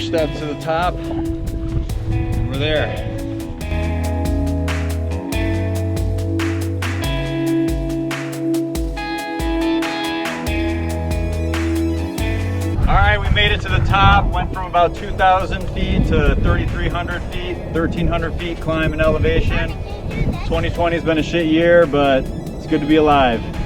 steps to the top. We're there. All right, we made it to the top. Went from about 2,000 feet to 3,300 feet, 1,300 feet climb in elevation. 2020 has been a shit year, but it's good to be alive.